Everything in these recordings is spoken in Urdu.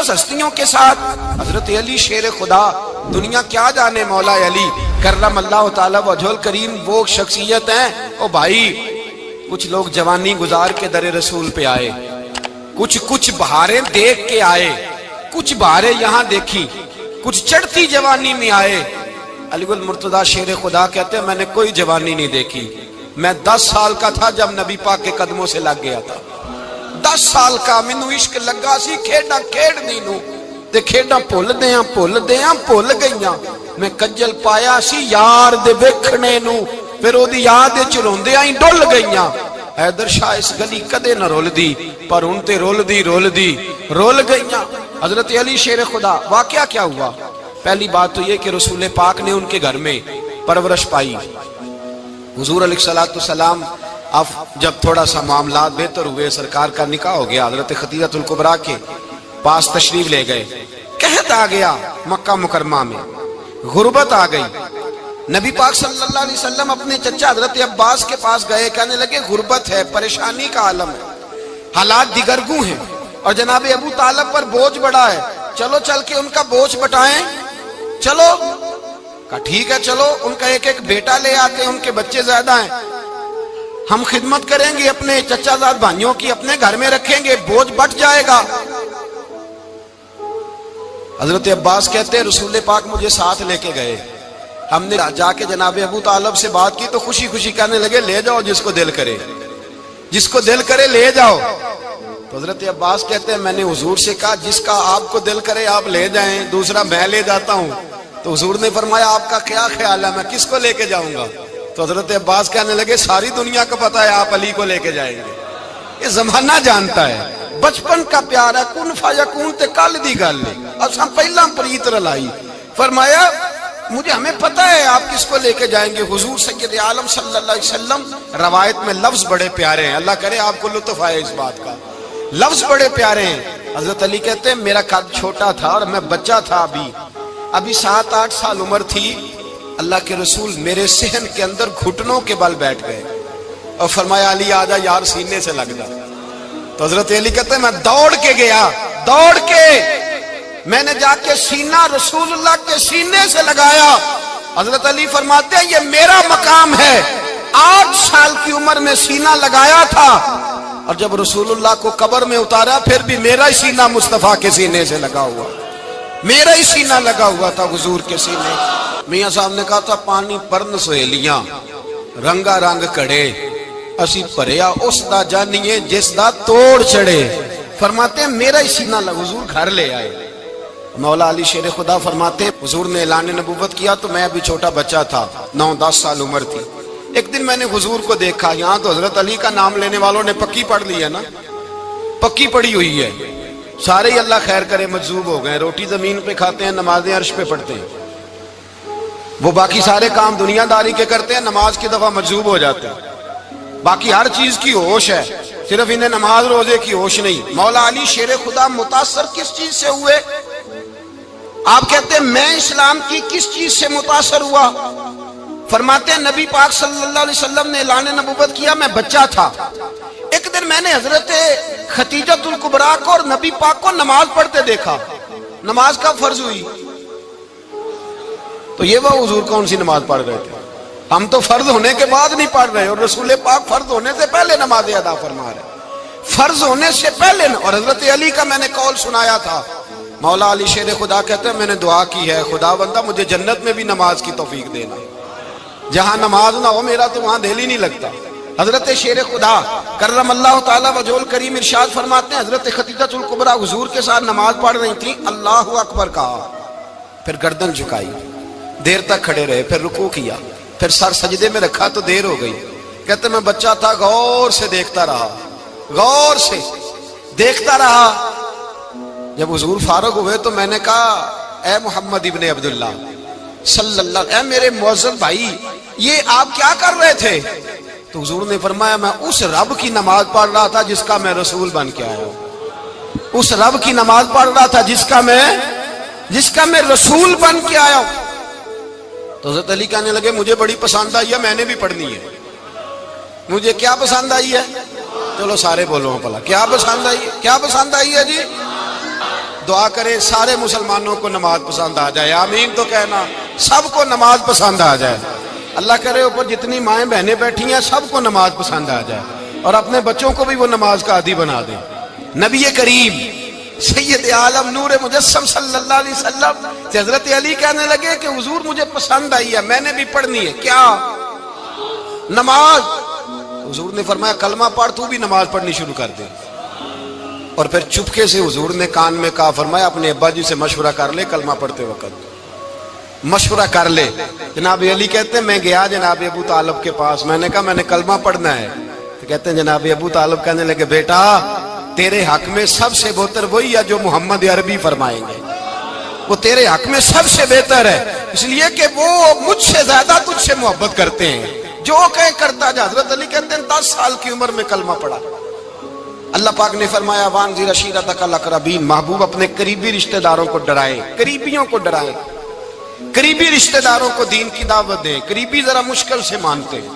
مقدس ہستیوں کے ساتھ حضرت علی شیر خدا، دنیا کیا جانے مولا علی کرم اللہ تعالی وجہ الکریم وہ شخصیت ہیں۔ او بھائی کچھ لوگ جوانی گزار کے در رسول پہ آئے، کچھ بہاریں دیکھ کے آئے، کچھ بہاریں یہاں دیکھی، کچھ چڑھتی جوانی میں آئے۔ علی المرتضیٰ شیر خدا کہتے ہیں میں نے کوئی جوانی نہیں دیکھی، میں 10 سال کا تھا جب نبی پاک کے قدموں سے لگ گیا تھا، 10 سال کا مینوں عشق لگا سی، کھیڈاں کھیڈنی نو تے کھیڈاں بھول بھول گئیاں، میں کجل پایا سی یار دے ویکھنے نو، پھر او دی یاد وچ روندیاں ہی ڈل گئیاں۔ حیدر شاہ اس گلی کدے نہ رول دی، پر ہن تے رول گئیاں۔ حضرت علی شیر خدا، واقعہ کیا ہوا؟ پہلی بات تو یہ کہ رسول پاک نے ان کے گھر میں پرورش پائی۔ حضور علیہ الصلوۃ والسلام اب جب تھوڑا سا معاملات بہتر ہوئے، سرکار کا نکاح ہو گیا، حضرت خدیجہ الکبریٰ کے پاس تشریف لے گئے۔ قحط آ گیا مکہ مکرمہ میں، غربت آ گئی۔ نبی پاک صلی اللہ علیہ وسلم اپنے چچا حضرت عباس کے پاس گئے، کہنے لگے غربت ہے، پریشانی کا عالم ہے، حالات دیگرگوں ہیں، اور جناب ابو طالب پر بوجھ بڑا ہے، چلو چل کے ان کا بوجھ بٹائیں۔ چلو کہا ٹھیک ہے، چلو ان کا ایک بیٹا لے آتے ہیں، ان کے بچے زیادہ ہیں، ہم خدمت کریں گے اپنے چچا زاد بھائیوں کی، اپنے گھر میں رکھیں گے، بوجھ بٹ جائے گا۔ حضرت عباس کہتے ہیں رسول پاک مجھے ساتھ لے کے گئے، ہم نے جا کے جناب ابو طالب سے بات کی تو خوشی خوشی کہنے لگے لے جاؤ جس کو دل کرے لے جاؤ۔ تو حضرت عباس کہتے ہیں میں نے حضور سے کہا جس کا آپ کو دل کرے آپ لے جائیں، دوسرا میں لے جاتا ہوں۔ تو حضور نے فرمایا آپ کا کیا خیال ہے، میں کس کو لے کے جاؤں گا؟ تو حضرت عباس کہنے لگے ساری دنیا کو پتا ہے آپ علی کو لے کے جائیں گے، یہ زمانہ جانتا ہے، بچپن کا پیار ہے، کن فیکون تے کل دی گل ہے، اب ہم پہلا پریت رلائی۔ فرمایا ہمیں پتہ ہے آپ کس کو لے کے جائیں گے، حضور سید عالم صلی اللہ علیہ وسلم۔ روایت میں لفظ بڑے پیارے ہیں، اللہ کرے آپ کو لطف آئے اس بات کا، لفظ بڑے پیارے ہیں۔ حضرت علی کہتے ہیں میرا قد چھوٹا تھا اور میں بچہ تھا، ابھی 7-8 سال عمر تھی، اللہ کے رسول میرے صحن کے اندر گھٹنوں کے بل بیٹھ گئے اور فرمایا علی آجا یار سینے سے لگ جا۔ تو حضرت علی کہتے ہیں میں دوڑ کے گیا، میں نے جا کے سینہ رسول اللہ کے سینے سے لگایا۔ حضرت علی فرماتے ہیں یہ میرا مقام ہے، 8 سال کی عمر میں سینہ لگایا تھا، اور جب رسول اللہ کو قبر میں اتارا پھر بھی میرا ہی سینہ مصطفیٰ کے سینے سے لگا ہوا، میرا ہی سینہ لگا ہوا تھا حضور کے سینے۔ میاں صاحب نے کہا تھا پانی پرن سہیلیاں رنگا رنگ کڑے، اسی پریا اس دا جانیے جس دا توڑ چڑے۔ فرماتے ہیں میرا ہی سینہ لگا، حضور گھر لے آئے۔ مولا علی شیر خدا فرماتے حضور نے اعلان نبوت کیا تو میں ابھی چھوٹا بچہ تھا، 9-10 سال عمر تھی۔ ایک دن میں نے حضور کو دیکھا، یہاں تو حضرت علی کا نام لینے والوں نے پکی پڑھ لی ہے نا، پکی پڑھی ہوئی ہے، سارے ہی اللہ خیر کرے مجذوب ہو گئے، روٹی زمین پہ کھاتے ہیں، نمازیں عرش پہ پڑھتے ہیں، وہ باقی سارے کام دنیا داری کے کرتے ہیں، نماز کی دفعہ مجذوب ہو جاتے ہیں، باقی ہر چیز کی ہوش ہے، صرف انہیں نماز روزے کی ہوش نہیں۔ مولا علی شیر خدا متاثر کس چیز سے ہوئے؟ آپ کہتے ہیں میں اسلام کی کس چیز سے متاثر ہوا؟ فرماتے ہیں نبی پاک صلی اللہ علیہ وسلم نے اعلان نبوت کیا، میں بچہ تھا، ایک دن میں نے حضرت خدیجہ الکبریٰ کو اور نبی پاک کو نماز پڑھتے دیکھا۔ نماز کب فرض ہوئی؟ تو یہ وہ حضور کون سی نماز پڑھ رہے تھے؟ ہم تو فرض ہونے کے بعد نہیں پڑھ رہے، اور رسول پاک فرض ہونے سے پہلے نماز ادا فرما رہے، فرض ہونے سے پہلے۔ اور حضرت علی کا میں نے قول سنایا تھا، مولا علی شیر خدا کہتے ہیں میں نے دعا کی ہے خدا بندہ مجھے جنت میں بھی نماز کی توفیق دینا، جہاں نماز نہ ہو میرا تو وہاں دل ہی نہیں لگتا۔ حضرت شیر خدا کرم اللہ تعالی وجہ الکریم ارشاد فرماتے ہیں حضرت خدیجہ الکبریٰ حضور کے ساتھ نماز پڑھ رہی تھی، اللہ اکبر کہا، پھر گردن جھکائی، دیر تک کھڑے رہے، پھر رکوع کیا، پھر سر سجدے میں رکھا تو دیر ہو گئی۔ کہتے میں بچہ تھا، غور سے دیکھتا رہا، جب حضور فارغ ہوئے تو میں نے کہا اے محمد ابن عبداللہ صلی اللہ، اے میرے معزز بھائی یہ آپ کیا کر رہے تھے؟ تو حضور نے فرمایا میں اس رب کی نماز پڑھ رہا تھا جس کا میں رسول بن کے آیا ہوں، اس رب کی نماز پڑھ رہا تھا جس کا میں رسول بن کے آیا ہوں۔ تو حضرت علی کہنے لگے مجھے بڑی پسند آئی ہے، میں نے بھی پڑھنی ہے۔ مجھے کیا پسند آئی ہے؟ چلو سارے بولو بھلا کیا پسند آئی ہے؟ کیا پسند آئی ہے جی؟ دعا کرے سارے مسلمانوں کو نماز پسند آ جائے، آمین تو کہنا، سب کو نماز پسند آ جائے۔ اللہ کرے اوپر جتنی مائیں بہنیں بیٹھی ہیں سب کو نماز پسند آ جائے، اور اپنے بچوں کو بھی وہ نماز کا عادی بنا دیں۔ نبی کریم سید عالم نور مجسم صلی اللہ علیہ وسلم سے حضرت علی کہنے لگے کہ حضور مجھے پسند آئی ہے، میں نے بھی پڑھنی ہے۔ کیا؟ نماز۔ حضور نے فرمایا کلمہ پڑھ، تو بھی نماز پڑھنی شروع کر دے۔ اور پھر چپکے سے حضور نے کان میں کہا، فرمایا اپنے ابا جی سے مشورہ کر لے کلمہ پڑھتے وقت، مشورہ کر لے۔ جناب علی کہتے ہیں میں گیا جناب ابو طالب کے پاس، میں نے کہا میں نے کلمہ پڑھنا ہے، تو کہتے ہیں جناب ابو طالب کہنے لگے بیٹا تیرے حق میں سب سے بہتر وہی ہے جو محمد عربی فرمائیں گے، وہ تیرے حق میں سب سے بہتر ہے، اس لیے کہ وہ مجھ سے زیادہ تجھ سے محبت کرتے ہیں، جو کہے کرتا جا۔ حضرت علی کہتے ہیں 10 سال کی عمر میں کلمہ پڑھا۔ اللہ پاک نے فرمایا وانذر عشیرتک الاقربین، محبوب اپنے قریبی رشتہ داروں کو ڈرائیں، قریبیوں کو ڈرائیں، قریبی رشتہ داروں کو دین کی دعوت دیں۔ قریبی ذرا مشکل سے مانتے ہیں،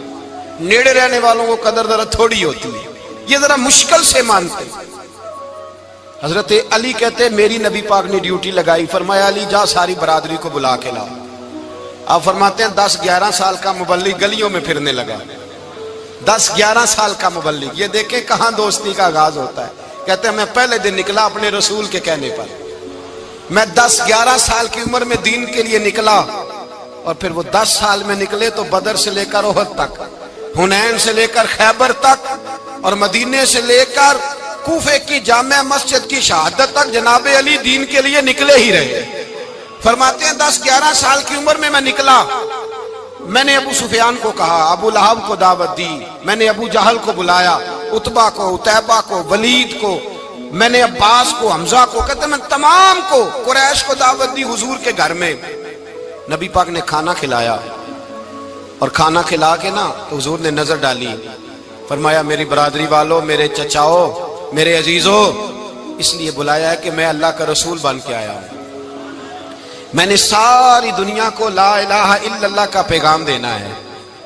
نیڑے رہنے والوں کو قدر ذرا تھوڑی ہوتی ہے، یہ ذرا مشکل سے مانتے ہیں۔ حضرت علی کہتے ہیں میری نبی پاک نے ڈیوٹی لگائی، فرمایا علی جا ساری برادری کو بلا کے لاؤ۔ آپ فرماتے ہیں 10-11 سال کا مبلغ گلیوں میں پھرنے لگا، 10-11 سال کا مبلغ، یہ دیکھیں کہاں دوستی کا آغاز ہوتا ہے۔ کہتے ہیں میں پہلے دن نکلا اپنے رسول کے کہنے پر، میں 10-11 سال کی عمر میں دین کے لیے نکلا، اور پھر وہ 10 سال میں نکلے تو بدر سے لے کر احد تک، حنین سے لے کر خیبر تک، اور مدینے سے لے کر کوفے کی جامع مسجد کی شہادت تک جناب علی دین کے لیے نکلے ہی رہے۔ فرماتے ہیں 10-11 سال کی عمر میں نکلا، میں نے ابو سفیان کو کہا، ابو لہب کو دعوت دی، میں نے ابو جہل کو بلایا، عتبہ کو، عتیبہ کو، ولید کو، میں نے عباس کو، حمزہ کو، کہتے ہیں میں تمام کو، قریش کو دعوت دی حضور کے گھر میں۔ نبی پاک نے کھانا کھلایا، اور کھانا کھلا کے نا تو حضور نے نظر ڈالی، فرمایا میری برادری والوں، میرے چچاؤ، میرے عزیزوں، اس لیے بلایا ہے کہ میں اللہ کا رسول بن کے آیا ہوں، میں نے ساری دنیا کو لا الہ الا اللہ کا پیغام دینا ہے،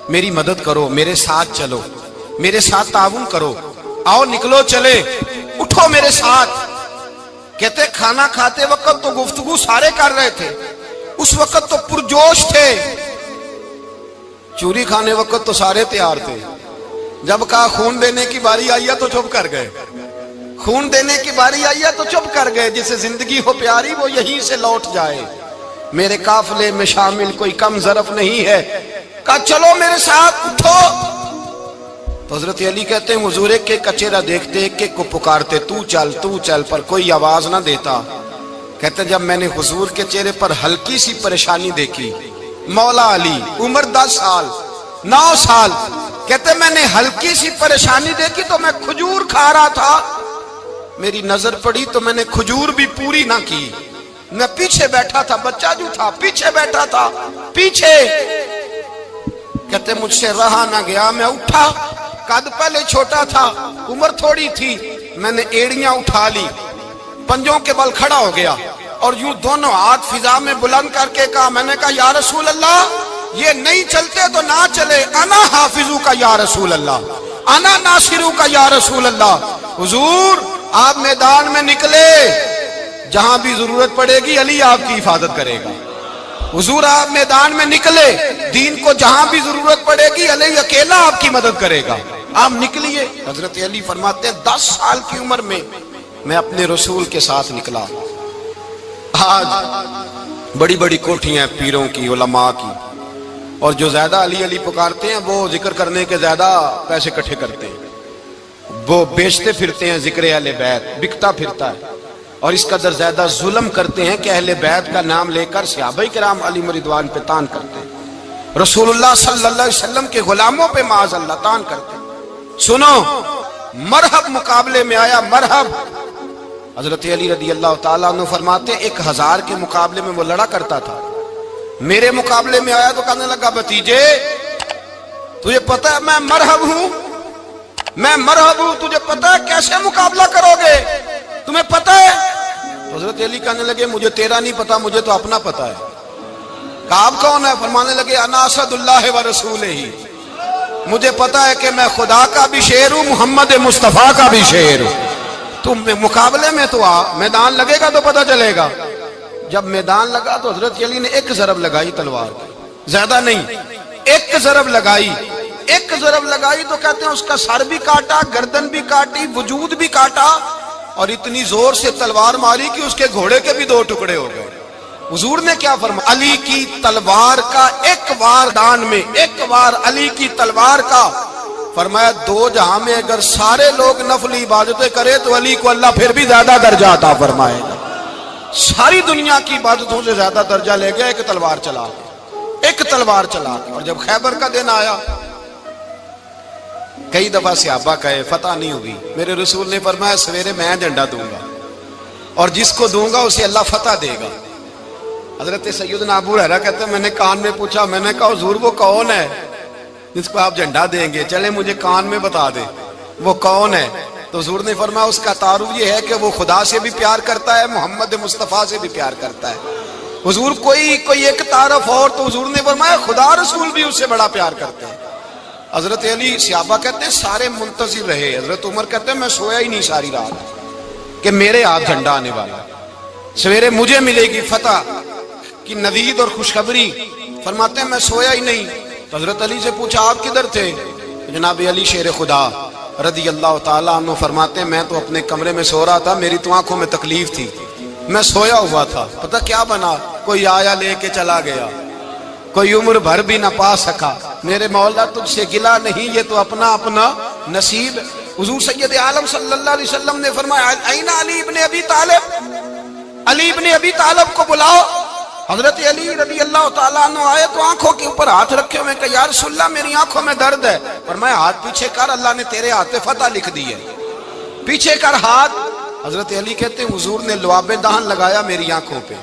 میری مدد کرو، میرے ساتھ چلو، میرے ساتھ تعاون کرو، آؤ نکلو چلے، اٹھو میرے ساتھ۔ کہتے کھانا کھاتے وقت تو گفتگو سارے کر رہے تھے، اس وقت تو پرجوش تھے، چوری کھانے وقت تو سارے تیار تھے، جب کہا خون دینے کی باری آئی ہے تو چپ کر گئے، خون دینے کی باری آئی ہے تو چپ کر گئے، جسے زندگی ہو پیاری وہ یہیں سے لوٹ جائے، میرے قافلے میں شامل کوئی کم ظرف نہیں ہے، کہا چلو میرے ساتھ اٹھو۔ تو حضرت علی کہتے ہیں حضور ایک ایک کا چہرہ دیکھتے ایک ایک کو پکارتے تو چل، پر کوئی آواز نہ دیتا۔ کہتے جب میں نے حضور کے چہرے پر ہلکی سی پریشانی دیکھی، مولا علی عمر 10 سال 9 سال، کہتے میں نے ہلکی سی پریشانی دیکھی تو میں کھجور کھا رہا تھا، میری نظر پڑی تو میں نے کھجور بھی پوری نہ کی، میں پیچھے بیٹھا تھا، بچہ جو تھا پیچھے بیٹھا تھا، پیچھے۔ کہتے مجھ سے رہا نہ گیا، میں اٹھا، قد پہلے چھوٹا تھا، عمر تھوڑی تھی، میں نے ایڑیاں اٹھا لی، پنجوں کے بل کھڑا ہو گیا، اور یوں دونوں ہاتھ فضا میں بلند کر کے کہا، میں نے کہا یا رسول اللہ یہ نہیں چلتے تو نہ چلے، انا حافظو کا یا رسول اللہ، انا ناصرو کا یا رسول اللہ۔ حضور آپ میدان میں نکلے، جہاں بھی ضرورت پڑے گی علی آپ کی حفاظت کرے گا۔ حضور آپ میدان میں نکلے، دین کو جہاں بھی ضرورت پڑے گی علی اکیلا آپ کی مدد کرے گا، آپ نکلیے۔ حضرت علی فرماتے ہیں 10 سال کی عمر میں میں اپنے رسول کے ساتھ نکلا۔ آج بڑی بڑی کوٹھیاں پیروں کی، علماء کی، اور جو زیادہ علی علی پکارتے ہیں وہ ذکر کرنے کے زیادہ پیسے اکٹھے کرتے ہیں، وہ بیچتے پھرتے ہیں ذکر اہل بیت، بکتا پھرتا ہے، اور اس قدر زیادہ ظلم کرتے ہیں کہ اہل بیت کا نام لے کر صحابہ کرام علی رضوان پہ تان کرتے ہیں، رسول اللہ صلی اللہ علیہ وسلم کے غلاموں پہ معاذ اللہ تان کرتے ہیں۔ سنو، مرحب مقابلے میں آیا، مرحب۔ حضرت علی رضی اللہ تعالیٰ عنہ فرماتے 1000 کے مقابلے میں وہ لڑا کرتا تھا، میرے مقابلے میں آیا تو کہنے لگا بھتیجے تجھے پتہ ہے میں مرحب ہوں، میں مرحب ہوں، تجھے پتہ ہے کیسے مقابلہ کرو گے، تمہیں پتہ ہے؟ حضرت علی کہنے لگے مجھے تیرا نہیں پتا، مجھے تو اپنا پتا ہے۔ کہا آپ کون ہے؟ فرمانے لگے انا اسد اللہ و رسولہ، مجھے پتا ہے کہ میں خدا کا بھی شیر ہوں، محمد مصطفیٰ کا بھی شیر ہوں۔ تم مقابلے میں تو آ، میدان لگے گا تو پتہ چلے گا۔ جب میدان لگا تو حضرت علی نے ایک ضرب لگائی تلوار کی، زیادہ نہیں، ایک ضرب لگائی۔ ایک ضرب لگائی تو کہتے ہیں اس کا سر بھی کاٹا، گردن بھی کاٹی، وجود بھی کاٹا، اور اتنی زور سے تلوار ماری کہ اس کے گھوڑے کے بھی 2 ٹکڑے ہو گئے۔ حضور نے کیا فرمایا؟ علی کی تلوار کا ایک وار دان میں، ایک وار علی کی تلوار کا، فرمایا 2 جہاں میں اگر سارے لوگ نفل عبادتیں کرے تو علی کو اللہ پھر بھی زیادہ درجہ عطا فرمائے گا۔ ساری دنیا کی عبادتوں سے زیادہ درجہ لے گیا ایک تلوار چلا کے، ایک تلوار چلا کے۔ اور جب خیبر کا دن آیا، کئی دفعہ صحابہ کہے فتح نہیں ہوئی، میرے رسول نے فرمایا سویرے میں جھنڈا دوں گا اور جس کو دوں گا اسے اللہ فتح دے گا۔ حضرت سیدنا ابو ہریرہ کہتے ہیں میں نے کان میں پوچھا، میں نے کہا حضور وہ کون ہے جس کو آپ جھنڈا دیں گے؟ چلے مجھے کان میں بتا دے وہ کون ہے۔ تو حضور نے فرمایا اس کا تعارف یہ ہے کہ وہ خدا سے بھی پیار کرتا ہے، محمد مصطفیٰ سے بھی پیار کرتا ہے۔ حضور کوئی ایک تعارف اور، تو حضور نے فرمایا خدا رسول بھی اس سے بڑا پیار کرتے ہیں۔ حضرت علی، صحابہ کہتے ہیں سارے منتظر رہے، حضرت عمر کہتے ہیں میں سویا ہی نہیں ساری رات کہ میرے ہاتھ جھنڈا آنے والا، سویرے مجھے ملے گی فتح کی نوید اور خوشخبری۔ فرماتے ہیں میں سویا ہی نہیں۔ تو حضرت علی سے پوچھا آپ کدھر تھے؟ جناب علی شیر خدا رضی اللہ تعالیٰ عنہ فرماتے ہیں میں تو اپنے کمرے میں سو رہا تھا، میری تو آنکھوں میں تکلیف تھی، میں سویا ہوا تھا، پتہ کیا بنا؟ کوئی آیا لے کے چلا گیا، کوئی عمر بھر بھی نہ پا سکا۔ میرے مولا تجھ سے گلا نہیں، یہ تو اپنا اپنا نصیب۔ حضور سید عالم صلی اللہ علیہ وسلم نے فرمایا این علی ابن ابی طالب، علی ابن ابی طالب کو بلاؤ۔ حضرت علی رضی اللہ تعالیٰ عنہ آئے تو آنکھوں کے اوپر ہاتھ رکھے ہوئے کہ یا رسول اللہ میری آنکھوں میں درد ہے۔ فرمایا ہاتھ پیچھے کر، اللہ نے تیرے ہاتھ پہ فتح لکھ دی ہے، پیچھے کر ہاتھ۔ حضرت علی کہتے ہیں حضور نے لعاب دہن لگایا میری آنکھوں پہ،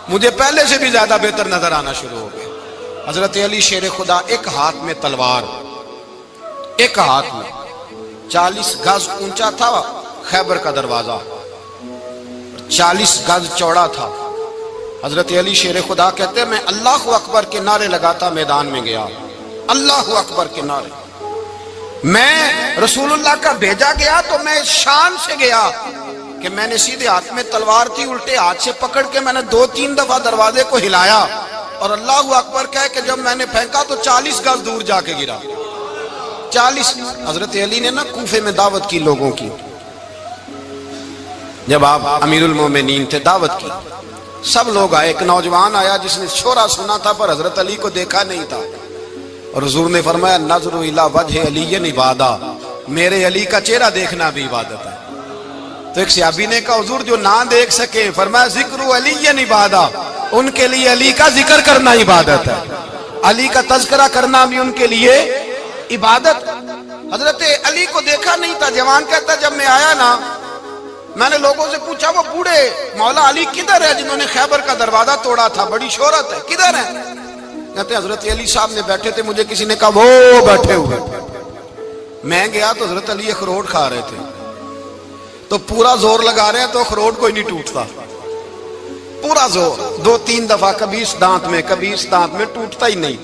مجھے پہلے سے بھی زیادہ بہتر نظر آنا شروع ہو گیا۔ حضرت علی شیر خدا، ایک ہاتھ میں تلوار، ایک ہاتھ میں 40 گز اونچا تھا خیبر کا دروازہ، 40 گز چوڑا تھا۔ حضرت علی شیر خدا کہتے ہیں میں اللہ اکبر کے نعرے لگاتا میدان میں گیا، اللہ اکبر کے نعرے۔ میں رسول اللہ کا بھیجا گیا تو میں شان سے گیا کہ میں نے سیدھے ہاتھ میں تلوار تھی، الٹے ہاتھ سے پکڑ کے میں نے 2-3 دفعہ دروازے کو ہلایا اور اللہ اکبر کہہ کہ جب میں نے پھینکا تو 40 گز دور جا کے گرا، 40۔ حضرت علی نے نا کوفے میں دعوت کی لوگوں کی، جب آپ امیر المومنین تھے دعوت کی، سب لوگ آئے۔ ایک نوجوان آیا جس نے شورا سنا تھا پر حضرت علی کو دیکھا نہیں تھا، اور حضور نے فرمایا نظر الی وجہ علی عبادہ، میرے علی کا چہرہ دیکھنا بھی عبادت ہے۔ تو ایک صحابی نے کہا حضور جو نہ دیکھ سکے، فرمایا ذکر علی عبادہ، ان کے لیے علی کا ذکر کرنا عبادت ہے، علی کا تذکرہ کرنا بھی ان کے لیے عبادت۔ حضرت علی کو دیکھا نہیں تھا، جوان کہتا جب میں آیا نا میں نے لوگوں سے پوچھا وہ بوڑھے مولا علی کدھر ہے جنہوں نے خیبر کا دروازہ توڑا تھا، بڑی شہرت ہے، کدھر ہے؟ کہتے ہیں حضرت علی صاحب نے بیٹھے تھے، مجھے کسی نے کہا وہ بیٹھے ہوئے۔ میں گیا تو حضرت علی اخروٹ کھا رہے تھے، تو پورا زور لگا رہے ہیں تو اخروٹ کوئی نہیں ٹوٹتا، پورا زور 2-3 دفعہ، کبھی اس دانت میں کبھی اس دانت میں، ٹوٹتا ہی نہیں۔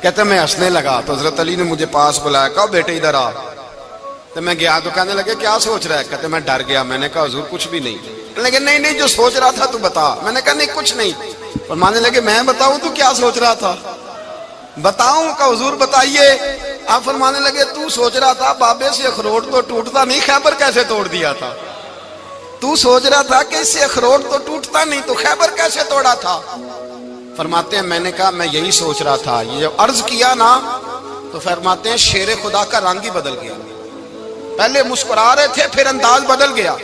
کہتے میں ہنسنے لگا تو حضرت علی نے مجھے پاس بلایا، کہا بیٹے ادھر آ۔ تو میں گیا تو کہنے لگے کیا سوچ رہا ہے؟ کہتے میں ڈر گیا، میں نے کہا حضور کچھ بھی نہیں۔ لیکن نہیں جو سوچ رہا تھا تو بتا۔ میں نے کہا نہیں کچھ نہیں۔ فرمانے لگے میں بتاؤں تو کیا سوچ رہا تھا؟ بتاؤں؟ کہ حضور بتائیے۔ آپ فرمانے لگے تو سوچ رہا تھا بابے سے اخروٹ تو ٹوٹتا نہیں، خیبر کیسے توڑ دیا تھا؟ تو سوچ رہا تھا کہ اس سے اخروٹ تو ٹوٹتا نہیں تو خیبر کیسے توڑا تھا؟ فرماتے ہیں میں نے کہا میں یہی سوچ رہا تھا۔ یہ جب عرض کیا نا تو فرماتے ہیں شیر خدا کا رنگ ہی بدل گیا، پہلے مسکرا رہے تھے پھر انداز بدل گیا۔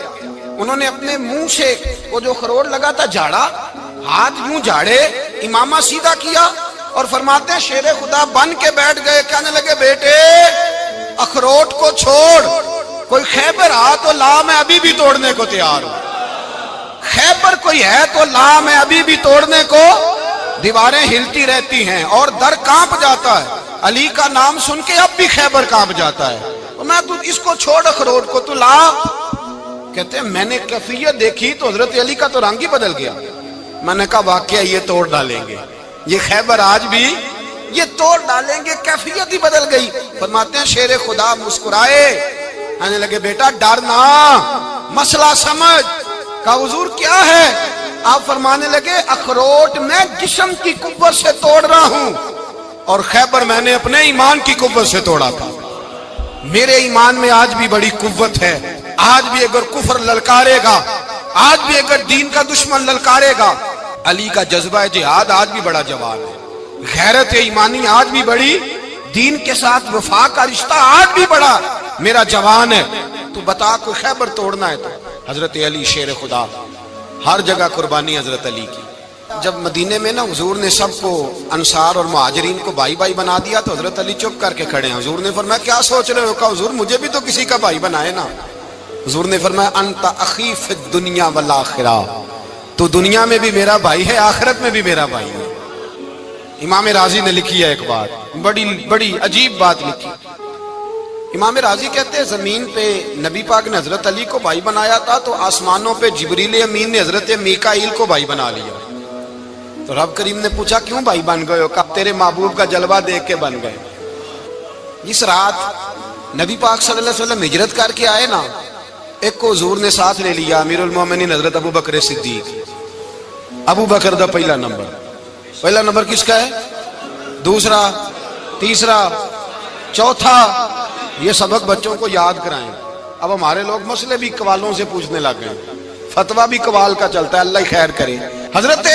انہوں نے اپنے منہ سے وہ جو خروٹ لگا تھا جھاڑا، ہاتھ یوں جھاڑے، امامہ سیدھا کیا اور فرماتے ہیں شیر خدا بن کے بیٹھ گئے۔ کہنے لگے بیٹے اخروٹ کو چھوڑ، کوئی خیبر آ تو لا، میں ابھی بھی توڑنے کو تیار ہوں۔ خیبر کوئی ہے تو لا، میں ابھی بھی توڑنے کو۔ دیواریں ہلتی رہتی ہیں اور در کانپ جاتا ہے، علی کا نام سن کے اب بھی خیبر کانپ جاتا ہے۔ میں تو اس کو چھوڑ اخروٹ کو تو لا۔ کہتے ہیں میں نے کیفیت دیکھی تو حضرت علی کا تو رنگ ہی بدل گیا۔ میں نے کہا واقعہ یہ توڑ ڈالیں گے، یہ خیبر آج بھی یہ توڑ ڈالیں گے، کیفیت ہی بدل گئی۔ فرماتے ہیں شیر خدا مسکرائے، کہنے لگے بیٹا ڈر نہ، مسئلہ سمجھ. کہا حضور کیا ہے؟ آپ فرمانے لگے اخروٹ میں جسم کی قوت سے توڑ رہا ہوں اور خیبر میں نے اپنے ایمان کی قوت سے توڑا تھا. میرے ایمان میں آج بھی بڑی قوت ہے. آج بھی اگر کفر للکارے گا، آج بھی اگر دین کا دشمن للکارے گا، علی کا جذبہ جہاد آج بھی بڑا جوان ہے. غیرت ایمانی آج بھی بڑی، دین کے ساتھ وفا کا رشتہ آج بھی بڑا میرا جوان ہے. تو بتا کوئی خیبر توڑنا ہے تو حضرت علی شیر خدا، ہر جگہ قربانی حضرت علی کی. جب مدینے میں نا حضور نے سب کو انصار اور مہاجرین کو بھائی بھائی بنا دیا تو حضرت علی چپ کر کے کھڑے ہیں. حضور نے فرمایا کیا سوچ رہے ہو؟ کہا حضور مجھے بھی تو کسی کا بھائی بنائے نا. حضور نے فرمایا انت اخی فی الدنیا والآخرہ، تو دنیا میں بھی میرا بھائی ہے، آخرت میں بھی میرا بھائی ہے. امام راضی نے لکھی ہے ایک بات، بڑی عجیب بات لکھی. امام راضی کہتے ہیں زمین پہ نبی پاک نے حضرت علی کو بھائی بنایا تھا تو آسمانوں پہ جبریل امین نے حضرت میکائیل کو بھائی بنا لیا. تو رب کریم نے پوچھا کیوں بھائی بن گئے ہو؟ کہا تیرے محبوب کا جلوہ دیکھ کے بن گئے. اس رات نبی پاک صلی اللہ علیہ وسلم ہجرت کر کے آئے نا، ایک کو حضور نے ساتھ لے لیا، امیر المومنین حضرت ابو بکر صدیق. ابو بکر دا پہلا نمبر کس کا ہے؟ دوسرا، تیسرا، چوتھا. یہ سبق بچوں کو یاد کرائیں. اب ہمارے لوگ مسئلے بھی قوالوں سے پوچھنے لگ گئے، فتویٰ بھی قوال کا چلتا ہے، اللہ ہی خیر کرے. حضرت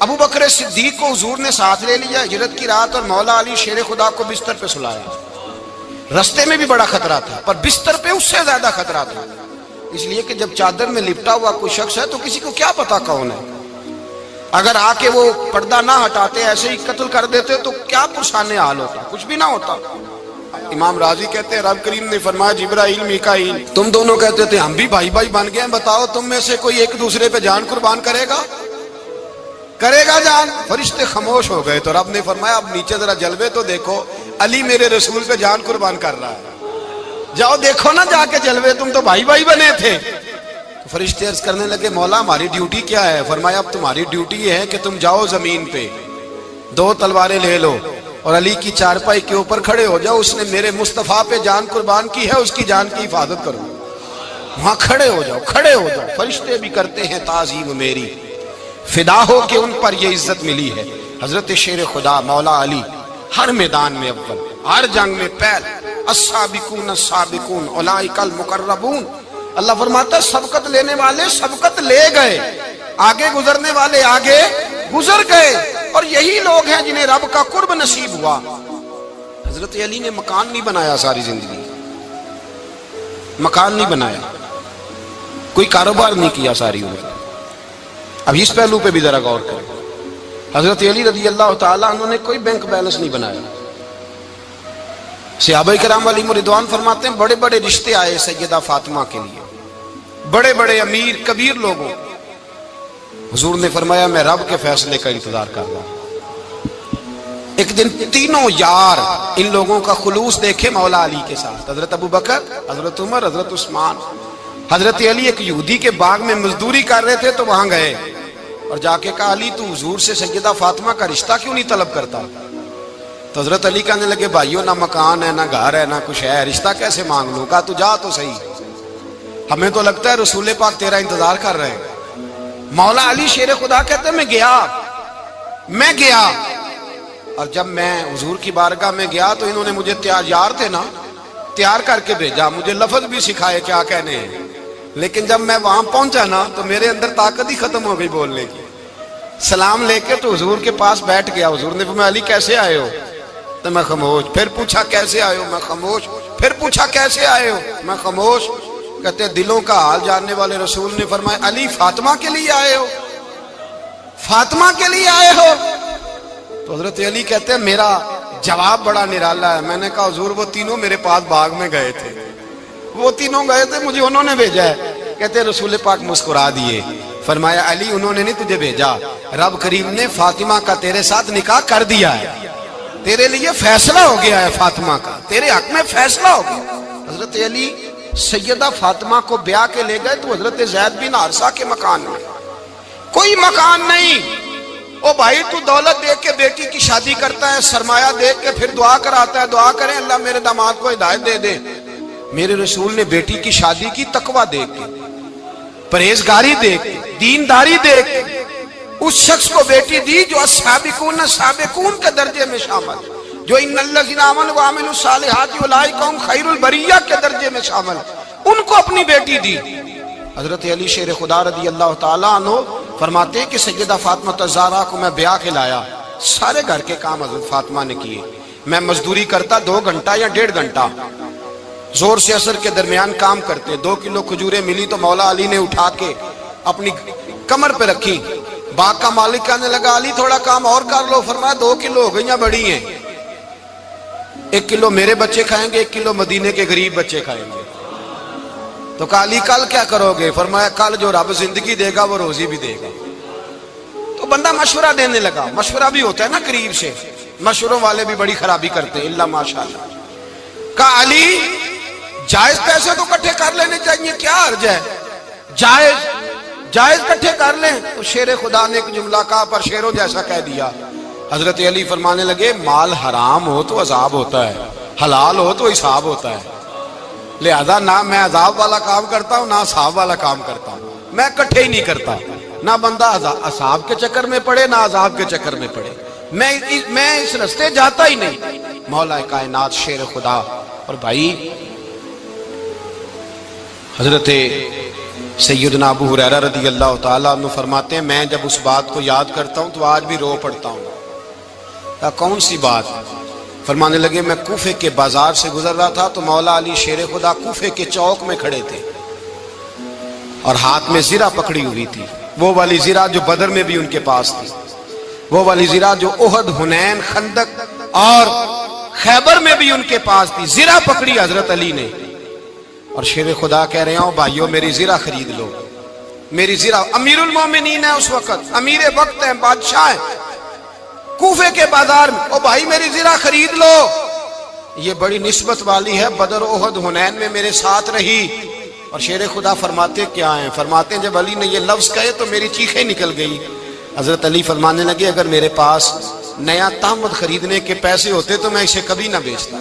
ابو بکر صدیق کو حضور نے ساتھ لے لیا ہجرت کی رات، اور مولا علی شیر خدا کو بستر پہ سلایا. رستے میں بھی بڑا خطرہ تھا پر بستر پہ اس سے زیادہ خطرہ تھا، اس لیے کہ جب چادر میں لپٹا ہوا کوئی شخص ہے تو کسی کو کیا پتا کون ہے. اگر آ کے وہ پردہ نہ ہٹاتے ایسے ہی قتل کر دیتے تو کیا پرسان حال ہوتا، کچھ بھی نہ ہوتا. امام راضی کہتے ہیں رب کریم نے فرمایا جبرائیل میکائیل تم دونوں کہتے تھے ہم بھی بھائی بھائی بن گئے ہیں، بتاؤ تم میں سے کوئی ایک دوسرے پہ جان قربان کرے گا جان؟ فرشتے خاموش ہو گئے. تو رب نے فرمایا اب نیچے ذرا جلوے تو دیکھو، علی میرے رسول پہ جان قربان کر رہا ہے، جاؤ دیکھو نا جا کے جلوے، تم تو بھائی بھائی بنے تھے. فرشتے عرض کرنے لگے مولا ہماری ڈیوٹی کیا ہے؟ فرمایا اب تمہاری ڈیوٹی یہ ہے کہ تم جاؤ زمین پہ 2 تلواریں لے لو اور علی کی چارپائی کے اوپر کھڑے ہو جاؤ، اس نے میرے مصطفیٰ پہ جان قربان کی ہے، اس کی جان کی حفاظت کرو. وہاں کھڑے ہو جاؤ. فرشتے بھی کرتے ہیں تعظیم میری، فدا ہو کہ ان پر یہ عزت ملی ہے. حضرت شیر خدا مولا علی ہر میدان میں اول، ہر جنگ میں پہل. السابقون السابقون اولئک المقربون. اللہ فرماتا ہے سبقت لینے والے سبقت لے گئے، آگے گزرنے والے آگے گزر گئے، اور یہی لوگ ہیں جنہیں رب کا قرب نصیب ہوا. حضرت علی نے مکان نہیں بنایا، ساری زندگی مکان نہیں بنایا، کوئی کاروبار نہیں کیا ساری عمر. اب اس پہلو پہ بھی ذرا غور کریں. حضرت علی رضی اللہ تعالیٰ انہوں نے کوئی بینک بیلنس نہیں بنایا. صحابہ کرام علیہم رضوان فرماتے ہیں بڑے بڑے رشتے آئے سیدہ فاطمہ کے لیے، بڑے بڑے امیر کبیر لوگوں. حضور نے فرمایا میں رب کے فیصلے کا انتظار کر رہا ہوں. ایک دن تینوں یار ان لوگوں کا خلوص دیکھے مولا علی کے ساتھ، حضرت ابو بکر، حضرت عمر، حضرت عثمان. حضرت علی ایک یہودی کے باغ میں مزدوری کر رہے تھے تو وہاں گئے اور جا کے کہا علی تو حضور سے سیدہ فاطمہ کا رشتہ کیوں نہیں طلب کرتا؟ تو حضرت علی کہنے لگے بھائیو نہ مکان ہے نہ گھر ہے نہ کچھ ہے، رشتہ کیسے مانگ لوں؟ کہا تو جا تو صحیح، ہمیں تو لگتا ہے رسول پاک تیرا انتظار کر رہے ہیں. مولا علی شیر خدا کہتے ہیں میں گیا اور جب میں حضور کی بارگاہ میں گیا تو انہوں نے مجھے یار تھے نا تیار کر کے بھیجا، مجھے لفظ بھی سکھائے کیا کہنے ہیں، لیکن جب میں وہاں پہنچا نا تو میرے اندر طاقت ہی ختم ہو گئی بولنے کی. سلام لے کے تو حضور کے پاس بیٹھ گیا. حضور نے فرمایا علی کیسے آئے ہو؟ تو میں خاموش. پھر پوچھا کیسے آئے ہو؟ میں خاموش. پھر پوچھا کیسے آئے ہو؟ میں خاموش. کہتے دلوں کا حال جاننے والے رسول نے فرمایا علی فاطمہ کے لیے آئے ہو؟ فاطمہ کے لیے آئے ہو؟ تو حضرت علی کہتے ہیں میرا جواب بڑا نرالا ہے. میں نے کہا حضور وہ تینوں میرے پاس باغ میں گئے تھے، وہ تینوں گئے تھے، مجھے انہوں نے بھیجا ہے. کہتے ہیں رسول پاک مسکرا دیے، فرمایا علی انہوں نے نہیں تجھے بھیجا، رب کریم نے فاطمہ کا تیرے ساتھ نکاح کر دیا ہے، تیرے لیے فیصلہ ہو گیا ہے فاطمہ کا، تیرے حق میں فیصلہ ہو گیا. حضرت علی سیدہ فاطمہ کو بیاہ کے لے گئے تو حضرت زید بن حارثہ کے مکان میں کوئی مکان نہیں. او بھائی تو دولت دیکھ کے بیٹی کی شادی کرتا ہے، سرمایہ دیکھ کے پھر دعا کراتا ہے، دعا کریں اللہ میرے داماد کو ہدایت دے دے. میرے رسول نے بیٹی کی شادی کی تقوی دیکھ کے. پرہیزگاری دیکھ دینداری دیکھ اس شخص کو بیٹی دی جو السابقون سابقون کے درجے میں شامل، جو ان الذین آمنوا وعملوا الصالحات اولئک هم خیر البریہ کے درجے میں شامل، ان کو اپنی بیٹی دی۔ حضرت علی شیر خدا رضی اللہ تعالیٰ عنہ فرماتے ہیں کہ سیدہ فاطمہ الزہرا کو میں بیاہ کے لایا، سارے گھر کے کام حضرت فاطمہ نے کیے، میں مزدوری کرتا 2 گھنٹہ یا 1.5 گھنٹہ، زور سے عصر کے درمیان کام کرتے، 2 کلو کھجوریں ملی تو مولا علی نے اٹھا کے اپنی کمر پہ رکھی، باغ کا مالک کہنے لگا علی تھوڑا کام اور کر لو، فرمایا 2 کلو ہو گئی ہیں بڑی ہیں، 1 کلو میرے بچے کھائیں گے، 1 کلو مدینے کے غریب بچے کھائیں گے۔ تو کہا علی کل کیا کرو گے؟ فرمایا کل جو رب زندگی دے گا وہ روزی بھی دے گا۔ تو بندہ مشورہ دینے لگا، مشورہ بھی ہوتا ہے نا قریب سے، مشوروں والے بھی بڑی خرابی کرتے ہیں اللہ ماشاءاللہ۔ کہا علی جائز پیسے تو کٹھے کر لینے چاہیے، کیا حرج ہے، جائز کٹھے کر لیں۔ تو شیر خدا نے ایک جملہ کہا پر شیروں جیسا کہہ دیا۔ حضرت علی فرمانے لگے مال حرام ہو تو عذاب ہوتا ہے، حلال ہو تو حساب ہوتا ہے، لہذا نہ میں عذاب والا کام کرتا ہوں نہ حساب والا کام کرتا ہوں، میں کٹھے ہی نہیں کرتا، نہ بندہ حساب کے چکر میں پڑے نہ عذاب کے چکر میں پڑے، میں اس رستے جاتا ہی نہیں۔ مولا کائنات شیر خدا۔ اور بھائی حضرت سیدنا ابو ہریرہ رضی اللہ تعالیٰ عنہ فرماتے ہیں میں جب اس بات کو یاد کرتا ہوں تو آج بھی رو پڑتا ہوں۔ کون سی بات؟ فرمانے لگے میں کوفے کے بازار سے گزر رہا تھا تو مولا علی شیر خدا کوفے کے چوک میں کھڑے تھے اور ہاتھ میں زرہ پکڑی ہوئی تھی، وہ والی زرہ جو بدر میں بھی ان کے پاس تھی، وہ والی زرہ جو احد، حنین، خندق اور خیبر میں بھی ان کے پاس تھی، زرہ پکڑی حضرت علی نے اور شیر خدا کہہ رہے ہوں بھائیو میری زرہ خرید لو، میری زرہ۔ امیر المومنین ہے اس وقت، امیر وقت ہے، بادشاہ ہے، کوفے کے بازار میں، او بھائی میری زرہ خرید لو، یہ بڑی نسبت والی ہے، بدر، احد، حنین میں میرے ساتھ رہی۔ اور شیر خدا فرماتے کیا ہیں؟ فرماتے ہیں جب علی نے یہ لفظ کہے تو میری چیخیں نکل گئی۔ حضرت علی فرمانے لگے اگر میرے پاس نیا تامد خریدنے کے پیسے ہوتے تو میں اسے کبھی نہ بیچتا،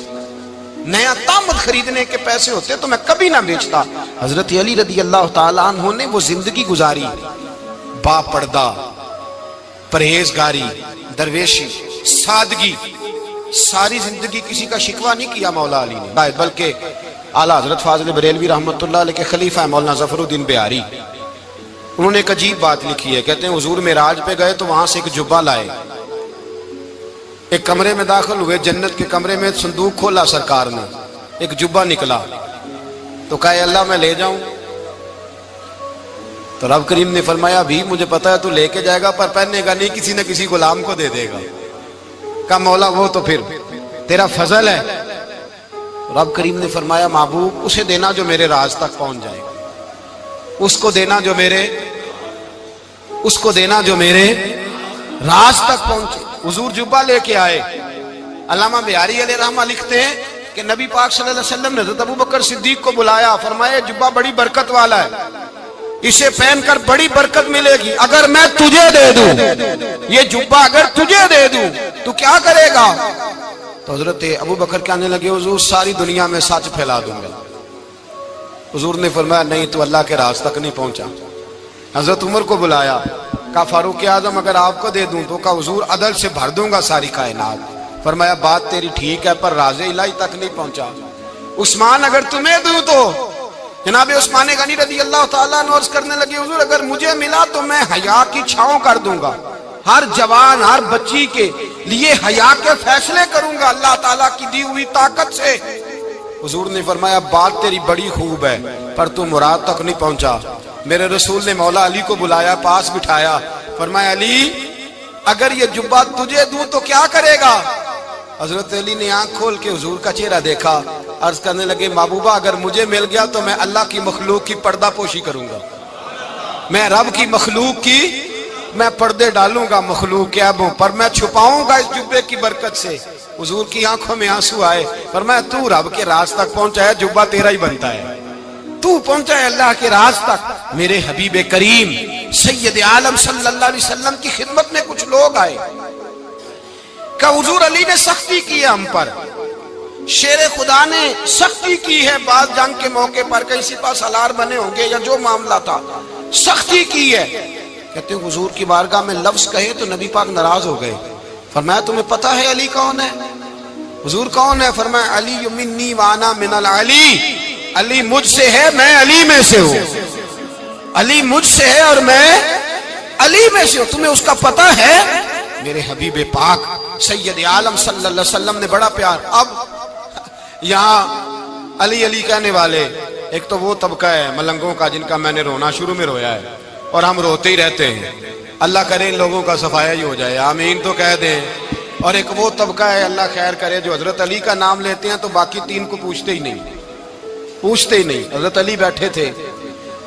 نیا تامد خریدنے کے پیسے ہوتے تو میں کبھی نہ بیچتا۔ حضرت علی رضی اللہ تعالیٰ عنہ نے وہ زندگی گزاری، با پردہ، پرہیزگاری، درویشی، سادگی، ساری زندگی کسی کا شکوہ نہیں کیا مولا علی نے، بلکہ اعلیٰ حضرت فاضل بریلوی رحمۃ اللہ علیہ کے خلیفہ مولانا ظفر الدین بہاری، انہوں نے ایک عجیب بات لکھی ہے، کہتے ہیں حضور معراج پہ گئے تو وہاں سے ایک جبہ لائے، ایک کمرے میں داخل ہوئے، جنت کے کمرے میں صندوق کھولا سرکار نے، ایک جبہ نکلا تو کہا اے اللہ میں لے جاؤں؟ تو رب کریم نے فرمایا بھی مجھے پتا ہے تو لے کے جائے گا پر پہننے گا نہیں، کسی نہ کسی غلام کو دے دے گا۔ کہا مولا وہ تو پھر تیرا فضل ہے۔ رب کریم نے فرمایا محبوب اسے دینا جو میرے راز تک پہنچ جائے، اس کو دینا جو میرے راز تک پہنچے۔ حضور جبہ لے کے آئے۔ علامہ بہاری علیہ رحمہ لکھتے ہیں کہ نبی پاک صلی اللہ علیہ وسلم نے حضرت ابوبکر صدیق کو بلایا، فرمایا جبہ بڑی برکت والا ہے، اسے پہن کر بڑی برکت ملے گی، اگر میں تجھے دے دوں، یہ جبہ اگر تجھے دے دوں تو کیا کرے گا؟ تو حضرت ابوبکر کہنے لگے حضور ساری دنیا میں سچ پھیلا دوں گا۔ حضور نے فرمایا نہیں تو اللہ کے راز تک نہیں پہنچا۔ حضرت عمر کو بلایا، کہا فاروق اعظم اگر آپ کو دے دوں تو کہا حضور عدل سے بھر دوں گا ساری کائنات۔ فرمایا بات تیری ٹھیک ہے پر راز الہی تک نہیں پہنچا۔ عثمان اگر تمہیں دوں تو جناب عثمان غنی رضی اللہ تعالیٰ عنہ عرض کرنے لگے حضور اگر مجھے ملا تو میں حیا کی چھاؤں کر دوں گا، ہر جوان ہر بچی کے لیے حیا کے فیصلے کروں گا اللہ تعالیٰ کی دی ہوئی طاقت سے۔ حضور نے فرمایا بات تیری بڑی خوب ہے پر تو مراد تک نہیں پہنچا۔ میرے رسول نے مولا علی کو بلایا، پاس بٹھایا، فرمایا علی اگر یہ جبہ تجھے دوں تو کیا کرے گا؟ حضرت علی نے آنکھ کھول کے حضور کا چہرہ دیکھا، عرض کرنے لگے محبوبہ اگر مجھے مل گیا تو میں اللہ کی مخلوق کی پردہ پوشی کروں گا، میں رب کی مخلوق کی میں پردے ڈالوں گا، مخلوق کے عیبوں پر میں چھپاؤں گا اس جبے کی برکت سے۔ حضور کی آنکھوں میں آنسو آئے، فرمایا تو رب کے راز تک پہنچا ہے، جبہ تیرا ہی بنتا ہے، تو پہنچا ہے اللہ کے راز تک۔ میرے حبیب کریم سید عالم صلی اللہ علیہ وسلم کی خدمت میں کچھ لوگ آئے کہ حضور علی نے سختی کی ہے ہم پر، شیر خدا نے سختی کی ہے، بعض جنگ کے موقع پر کہیں سپہ سالار بنے ہوں گے یا جو معاملہ تھا، سختی کی ہے. کہتے ہیں حضور کی بارگاہ میں لفظ کہے تو نبی پاک ناراض ہو گئے. فرمایا تمہیں پتہ ہے علی کون ہے؟ حضور کون ہے؟ فرمایا علی منی وانا من العلی، علی مجھ سے ہے میں علی میں سے ہوں. علی مجھ سے ہے اور میں علی میں سے ہوں. تمہیں اس کا پتہ ہے؟ میرے حبیب پاک سید عالم صلی اللہ علیہ وسلم نے بڑا پیار. اب یہاں علی علی کہنے والے ایک تو وہ طبقہ ہے ملنگوں کا جن کا میں نے رونا شروع میں رویا ہے اور ہم روتے ہی رہتے ہیں. اللہ کرے ان لوگوں کا صفایا ہی ہو جائے، آمین تو کہہ دیں. اور ایک وہ طبقہ ہے اللہ خیر کرے جو حضرت علی کا نام لیتے ہیں تو باقی تین کو پوچھتے ہی نہیں. حضرت علی بیٹھے تھے،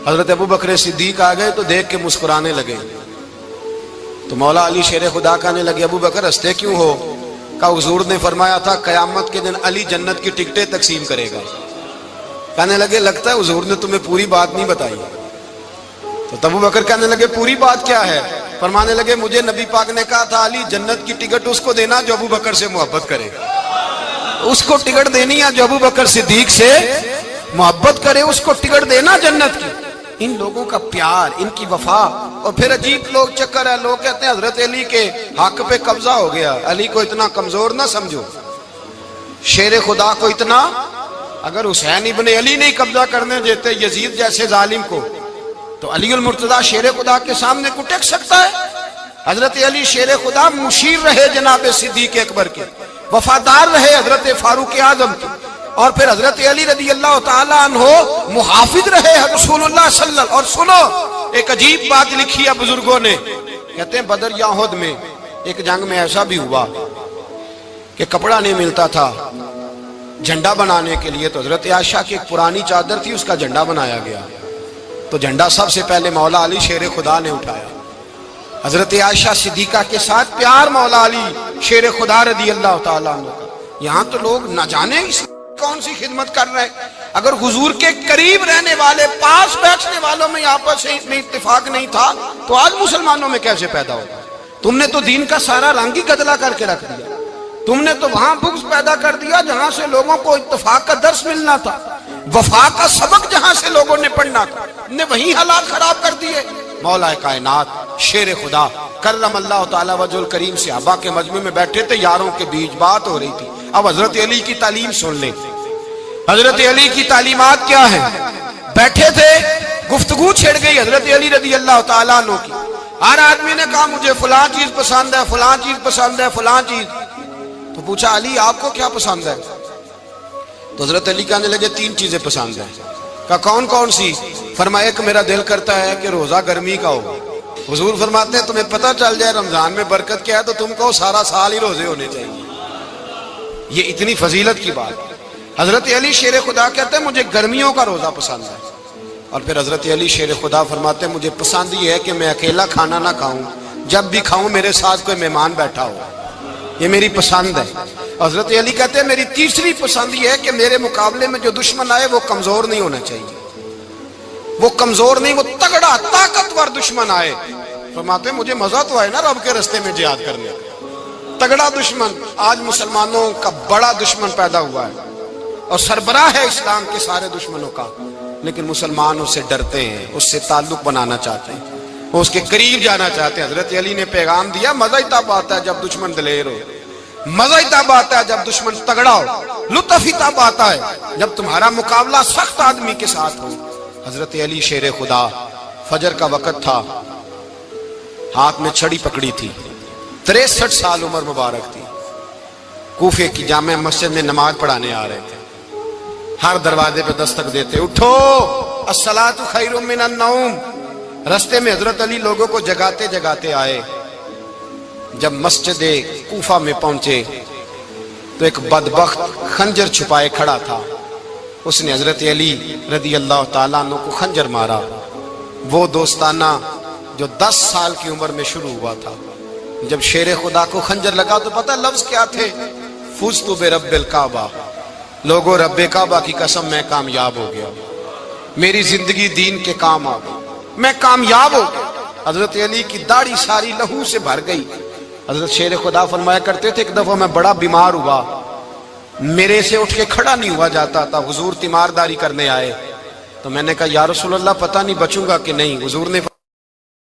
حضرت ابو بکر صدیق آ گئے تو دیکھ کے مسکرانے لگے. تو مولا علی شیر خدا کہنے لگے ابو بکر ہنستے کیوں ہو؟ کہا حضور نے فرمایا تھا قیامت کے دن علی جنت کی ٹکٹیں تقسیم کرے گا. کہنے لگے لگتا ہے حضور نے تمہیں پوری بات نہیں بتائی. تو ابو بکر کہنے لگے پوری بات کیا ہے؟ فرمانے لگے مجھے نبی پاک نے کہا تھا علی جنت کی ٹکٹ اس کو دینا جو ابو بکر سے محبت کرے. اس کو ٹکٹ دینی ہے جو ابو بکر صدیق سے محبت کرے، اس کو ٹکٹ دینا جنت کی. ان لوگوں کا پیار، ان کی وفا. اور پھر عجیب لوگ چکر ہے، لوگ کہتے ہیں حضرت علی کے حق پہ قبضہ ہو گیا. علی کو اتنا کمزور نہ سمجھو، شیر خدا کو اتنا. اگر حسین ابن علی نہیں قبضہ کرنے دیتے یزید جیسے ظالم کو تو علی المرتضیٰ شیر خدا کے سامنے کو ٹک سکتا ہے؟ حضرت علی شیر خدا مشیر رہے جناب صدیق اکبر کے، وفادار رہے حضرت فاروق اعظم کے، اور پھر حضرت علی رضی اللہ تعالیٰ عنہ محافظ رہے رسول اللہ صلی اللہ علیہ وسلم. اور سنو ایک عجیب بات لکھی ہے بزرگوں نے، کہتے ہیں بدر یا احد میں ایک جنگ میں ایسا بھی ہوا کہ کپڑا نہیں ملتا تھا جھنڈا بنانے کے لیے، تو حضرت عائشہ کی ایک پرانی چادر تھی اس کا جھنڈا بنایا گیا. تو جھنڈا سب سے پہلے مولا علی شیر خدا نے اٹھایا. حضرت عائشہ صدیقہ کے ساتھ پیار مولا علی شیر خدا رضی اللہ تعالیٰ عنہ کا. یہاں تو لوگ نہ جانے اس کون سی خدمت کر رہے ہیں. اگر حضور کے قریب رہنے والے پاس بیٹھنے والوں میں آپس میں اتفاق نہیں تھا تو آج مسلمانوں میں کیسے پیدا ہوگا؟ تم نے تو دین کا سارا رنگ ہی گدلا کر کے رکھ دیا. تم نے تو وہاں بغض پیدا کر دیا جہاں سے لوگوں کو اتفاق کا درس ملنا تھا، وفا کا سبق جہاں سے لوگوں نے پڑھنا تھا، نے وہی حالات خراب کر دیے. مولا کائنات شیر خدا کرم اللہ تعالیٰ وجہ الکریم صحابہ کے مجمع میں بیٹھے تھے، یاروں کے بیچ بات ہو رہی تھی. اب حضرت علی کی تعلیم سن لیں. حضرت علی کی تعلیمات کیا ہیں؟ بیٹھے تھے گفتگو چھڑ گئی حضرت علی رضی اللہ تعالیٰ عنہ کی. ہر آدمی نے کہا مجھے فلاں چیز پسند ہے، فلاں چیز پسند ہے، فلاں چیز. تو پوچھا علی آپ کو کیا پسند ہے؟ تو حضرت علی کہنے لگے تین چیزیں پسند ہیں. کہا کون کون سی؟ فرمایا ایک میرا دل کرتا ہے کہ روزہ گرمی کا ہو. حضور فرماتے ہیں تمہیں پتہ چل جائے رمضان میں برکت کیا ہے تو تم کو سارا سال ہی روزے ہونے چاہیے. یہ اتنی فضیلت کی بات. حضرت علی شیر خدا کہتے ہیں مجھے گرمیوں کا روزہ پسند ہے. اور پھر حضرت علی شیر خدا فرماتے ہیں مجھے پسند یہ ہے کہ میں اکیلا کھانا نہ کھاؤں، جب بھی کھاؤں میرے ساتھ کوئی مہمان بیٹھا ہو. یہ میری پسند ہے. حضرت علی کہتے ہیں میری تیسری پسند یہ ہے کہ میرے مقابلے میں جو دشمن آئے وہ کمزور نہیں ہونا چاہیے، وہ کمزور نہیں، وہ تگڑا طاقتور دشمن آئے. فرماتے ہیں مجھے مزہ تو آئے نا رب کے رستے میں جہاد کرنے کا. تگڑا دشمن. آج مسلمانوں کا بڑا دشمن پیدا ہوا ہے اور سربراہ ہے اسلام کے سارے دشمنوں کا، لیکن مسلمان اس سے ڈرتے ہیں، اس سے تعلق بنانا چاہتے ہیں، وہ اس کے قریب جانا چاہتے ہیں. حضرت علی نے پیغام دیا مزہ ہی تب آتا ہے جب دشمن دلیر ہو، مزہ ہی تب آتا ہے جب دشمن تگڑا ہو، لطف ہی تب آتا ہے جب تمہارا مقابلہ سخت آدمی کے ساتھ ہو. حضرت علی شیر خدا فجر کا وقت تھا، ہاتھ میں چھڑی پکڑی تھی، 63 سال عمر مبارک تھی. کوفے کی جامع مسجد میں نماز پڑھانے آ رہے تھے. ہر دروازے پہ دستک دیتے اٹھو الصلاۃ خیر من النوم. رستے میں حضرت علی لوگوں کو جگاتے جگاتے آئے. جب مسجد کوفہ میں پہنچے تو ایک بدبخت خنجر چھپائے کھڑا تھا. اس نے حضرت علی رضی اللہ تعالیٰ عنہ کو خنجر مارا. وہ دوستانہ جو 10 سال کی عمر میں شروع ہوا تھا. جب شیر خدا کو خنجر لگا تو پتہ لفظ کیا تھے؟ فزت برب الکعبہ. لوگوں رب کعبہ کی قسم میں کامیاب ہو گیا، میری زندگی دین کے کام آ گئی، میں کامیاب ہو گیا. حضرت علی کی داڑھی ساری لہو سے بھر گئی. حضرت شیر خدا فرمایا کرتے تھے ایک دفعہ میں بڑا بیمار ہوا، میرے سے اٹھ کے کھڑا نہیں ہوا جاتا تھا. حضور تیمارداری کرنے آئے تو میں نے کہا یا رسول اللہ پتہ نہیں بچوں گا کہ نہیں. حضور نے